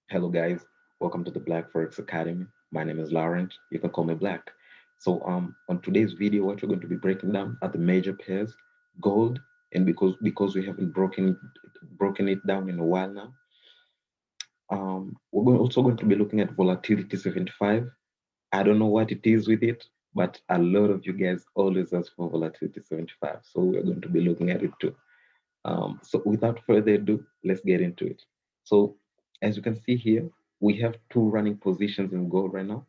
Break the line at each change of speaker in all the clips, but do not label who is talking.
Hello, guys. Welcome to the Black Forex Academy. My name is Laurent. You can call me Black. On today's video, what we're going to be breaking down are the major pairs, gold, and because we haven't broken it down in a while now, also going to be looking at volatility 75. I don't know what it is with it, but a lot of you guys always ask for volatility 75, so we're going to be looking at it too. So without further ado, let's get into it. So as you can see here, we have two running positions in gold right now.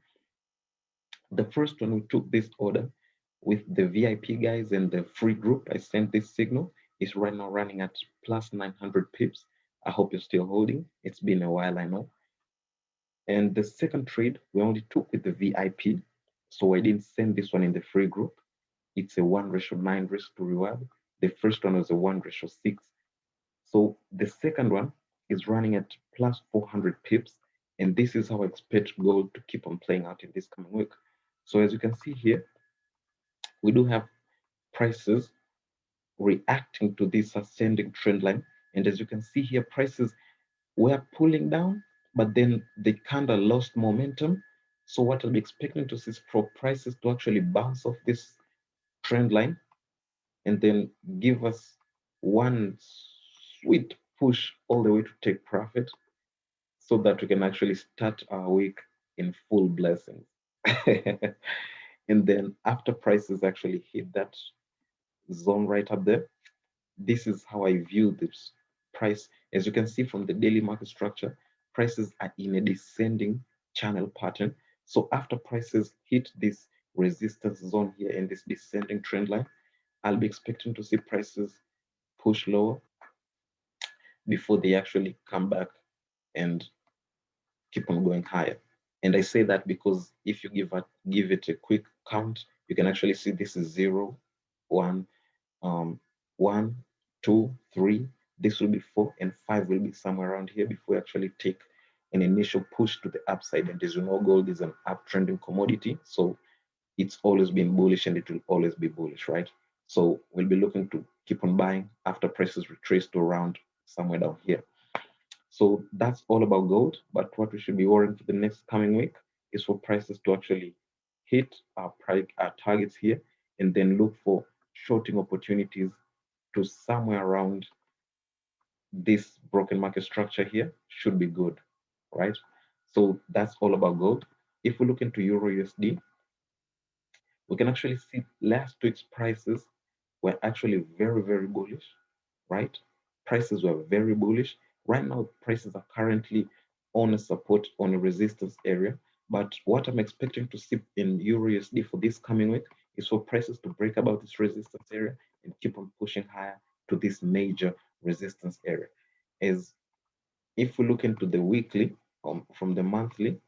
The first one, we took this order with the VIP guys and the free group. I sent this signal. It's right now running at plus 900 pips. I hope you're still holding. It's been a while, I know. And the second trade, we only took with the VIP. So I didn't send this one in the free group. It's a 1:9 risk to reward. The first one was a 1:6. So the second one is running at plus 400 pips. And this is how I expect gold to keep on playing out in this coming week. So as you can see here, we do have prices reacting to this ascending trend line. And as you can see here, prices were pulling down, but then they kind of lost momentum. So what I'll be expecting to see is for prices to actually bounce off this trend line and then give us one sweet push all the way to take profit so that we can actually start our week in full blessings. And then after prices actually hit that zone right up there, this is how I view this price. As you can see from the daily market structure, prices are in a descending channel pattern. So after prices hit this resistance zone here in this descending trend line, I'll be expecting to see prices push lower before they actually come back and keep on going higher. And I say that because if you give it a quick count, you can actually see this is 0, 1, um, 1, 2, 3. This will be 4, and 5 will be somewhere around here before we actually take an initial push to the upside. And as you know, gold is an uptrending commodity, so it's always been bullish and it will always be bullish, right? So we'll be looking to keep on buying after prices retrace to around somewhere down here. So that's all about gold. But what we should be worrying for the next coming week is for prices to actually hit our targets here and then look for shorting opportunities to somewhere around this broken market structure here should be good, right? So that's all about gold. If we look into Euro USD, we can actually see last week's prices were actually very, very bullish, right? Prices were very bullish. Right now, prices are currently on a support, on a resistance area. But what I'm expecting to see in Euro USD for this coming week is for prices to break above this resistance area and keep on pushing higher to this major resistance area. As if we look into the weekly from the monthly,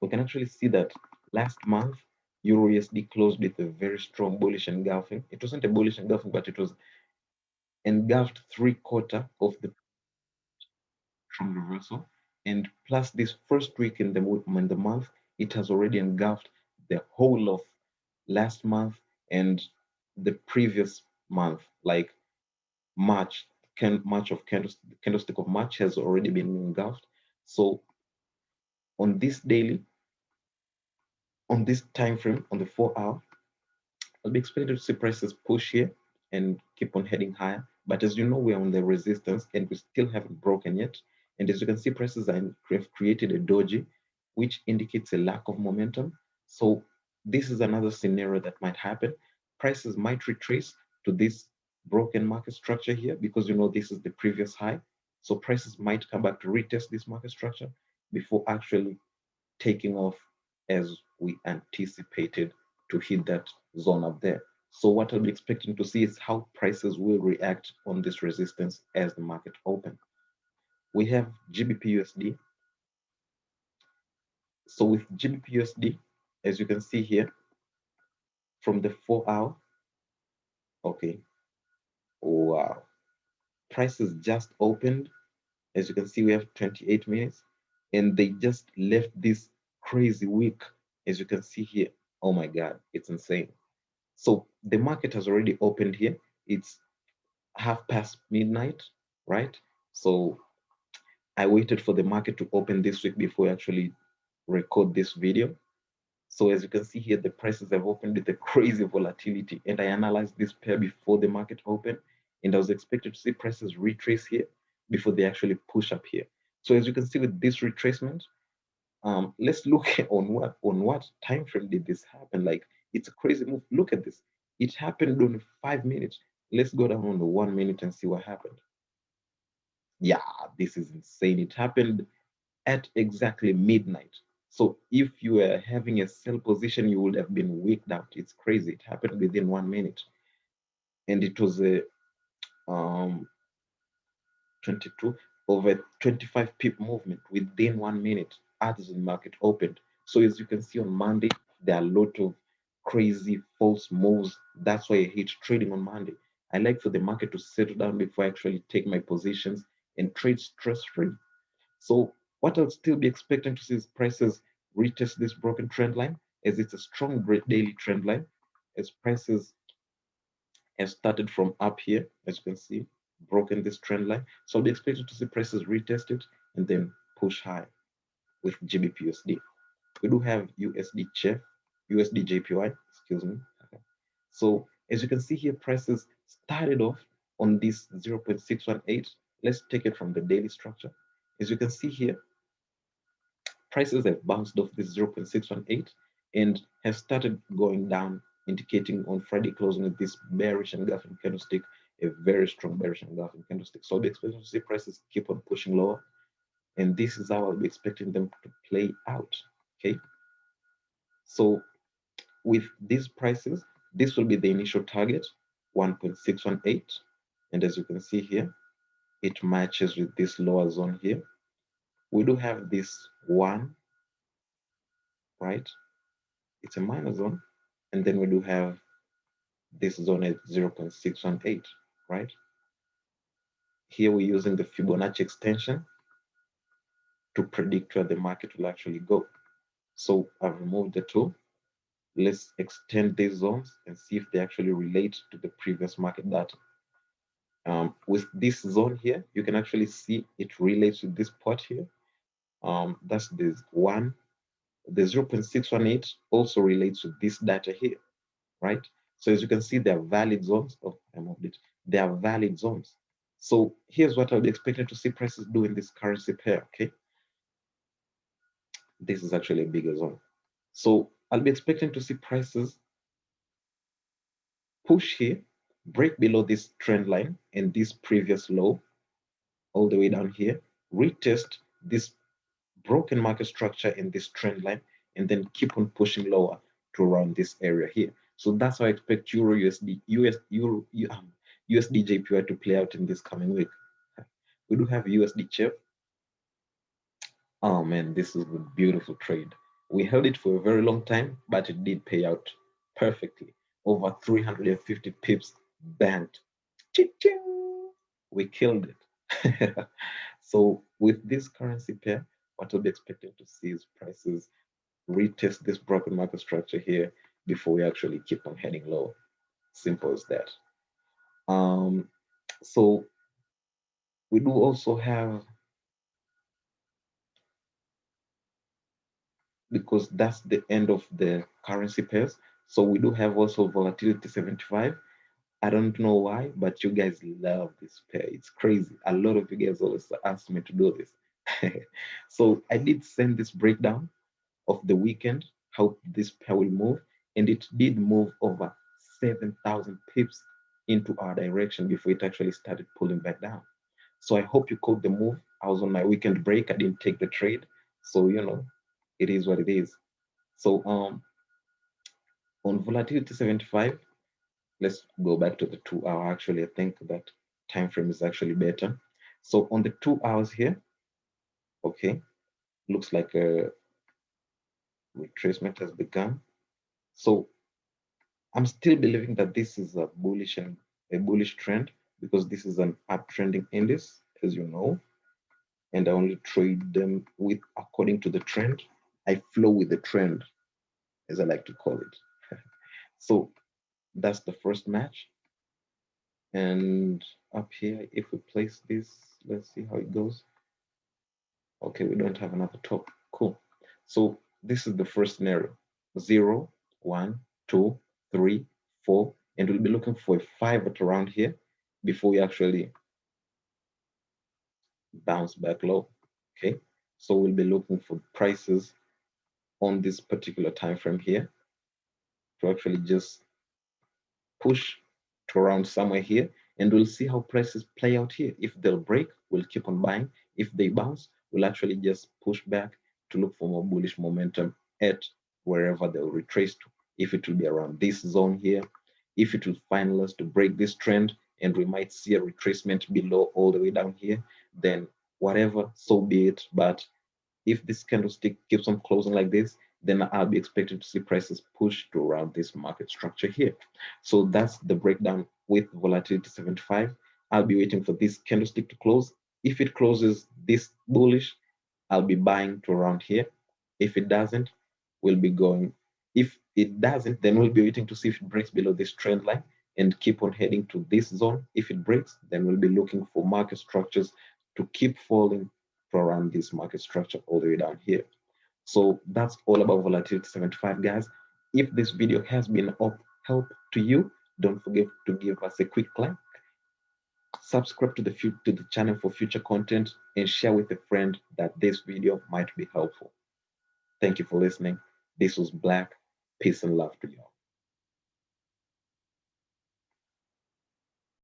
we can actually see that last month Euro USD closed with a very strong bullish engulfing. It wasn't a bullish engulfing, but it was engulfed 3/4 of the strong reversal. And plus this first week in the month, it has already engulfed the whole of last month and the previous month, like March. March of candlestick of March has already been engulfed. So on this daily, on this time frame, on the 4 hour, I'll be expecting to see prices push here and keep on heading higher. But as you know, we're on the resistance and we still haven't broken yet. And as you can see, prices have created a doji, which indicates a lack of momentum. So this is another scenario that might happen. Prices might retrace to this broken market structure here because you know this is the previous high. So prices might come back to retest this market structure before actually taking off as we anticipated to hit that zone up there. So what I'll be expecting to see is how prices will react on this resistance as the market opens. We have GBPUSD. So with GBPUSD, as you can see here, from the 4 hour, okay, wow, prices just opened. As you can see, we have 28 minutes, and they just left this crazy week. As you can see here, oh my God, it's insane. So the market has already opened here. It's midnight, right? So I waited for the market to open this week before I actually record this video. So as you can see here, the prices have opened with a crazy volatility, and I analyzed this pair before the market opened, and I was expected to see prices retrace here before they actually push up here. So as you can see with this retracement, let's look on what time frame did this happen. Like, it's a crazy move. Look at this. It happened on 5 minutes. Let's go down on the 1 minute and see what happened. Yeah, this is insane. It happened at exactly midnight. So if you were having a sell position, you would have been wicked out. It's crazy. It happened within 1 minute, and it was a 22 over 25 pip movement within 1 minute as the market opened. So as you can see on Monday, there are a lot of crazy false moves. That's why I hate trading on Monday. I like for the market to settle down before I actually take my positions and trade stress-free. So what I'll still be expecting to see is prices retest this broken trend line, as it's a strong daily trend line, as prices have started from up here, as you can see, broken this trend line. So I'll be expecting to see prices retest it and then push high with GBPUSD. We do have USDCHF, USDJPY, excuse me. Okay. So as you can see here, prices started off on this 0.618. Let's take it from the daily structure. As you can see here, prices have bounced off this 0.618 and have started going down, indicating on Friday closing with this bearish engulfing candlestick, a very strong bearish engulfing candlestick. So I'll be expecting to see prices keep on pushing lower, and this is how I'll be expecting them to play out. Okay. So with these prices, this will be the initial target, 1.618. And as you can see here, it matches with this lower zone here. We do have this one, right? It's a minor zone. And then we do have this zone at 0.618, right? Here we're using the Fibonacci extension to predict where the market will actually go. So I've removed the tool. Let's extend these zones and see if they actually relate to the previous market data. With this zone here, you can actually see it relates to this pot here. That's this one. The 0.618 also relates to this data here, right? So as you can see, there are valid zones. Oh, I moved it. There are valid zones. So here's what I would expect to see prices do in this currency pair, okay? This is actually a bigger zone. So I'll be expecting to see prices push here, break below this trend line and this previous low all the way down here, retest this broken market structure in this trend line, and then keep on pushing lower to around this area here. So that's how I expect USDJPY to play out in this coming week. We do have USDCHF. Oh man, this is a beautiful trade. We held it for a very long time, but it did pay out perfectly. Over 350 pips banked. We killed it. So with this currency pair, what we'll be expecting to see is prices retest this broken market structure here before we actually keep on heading low. Simple as that. So we do also have, because that's the end of the currency pairs, so we do have also volatility 75. I don't know why, but you guys love this pair. It's crazy. A lot of you guys always ask me to do this. So I did send this breakdown of the weekend, how this pair will move, and it did move over 7,000 pips into our direction before it actually started pulling back down. So I hope you caught the move. I was on my weekend break. I didn't take the trade. So, it is what it is. So on volatility 75, let's go back to the 2 hour. Actually, I think that time frame is actually better. So on the 2 hours here, okay, looks like a retracement has begun. So I'm still believing that this is a bullish trend, because this is an uptrending index, as you know, and I only trade them with according to the trend. I flow with the trend, as I like to call it. So that's the first match. And up here, if we place this, let's see how it goes. Okay, we don't have another top. Cool. So this is the first scenario. 0, 1, 2, 3, 4, and we'll be looking for a 5 at around here before we actually bounce back low. Okay, so we'll be looking for prices on this particular time frame here to actually just push to around somewhere here, and we'll see how prices play out here. If they'll break, we'll keep on buying. If they bounce, we'll actually just push back to look for more bullish momentum at wherever they'll retrace to. If it will be around this zone here, if it will finalize us to break this trend, and we might see a retracement below all the way down here, then whatever, so be it. But if this candlestick keeps on closing like this, then I'll be expecting to see prices push to around this market structure here. So that's the breakdown with volatility 75. I'll be waiting for this candlestick to close. If it closes this bullish, I'll be buying to around here. If it doesn't, we'll be going. If it doesn't, then we'll be waiting to see if it breaks below this trend line and keep on heading to this zone. If it breaks, then we'll be looking for market structures to keep falling to around this market structure all the way down here. So that's all about volatility 75, guys. If this video has been of help to you, don't forget to give us a quick like, subscribe to the channel for future content, and share with a friend that this video might be helpful. Thank you for listening. This was Black. Peace and love to you all.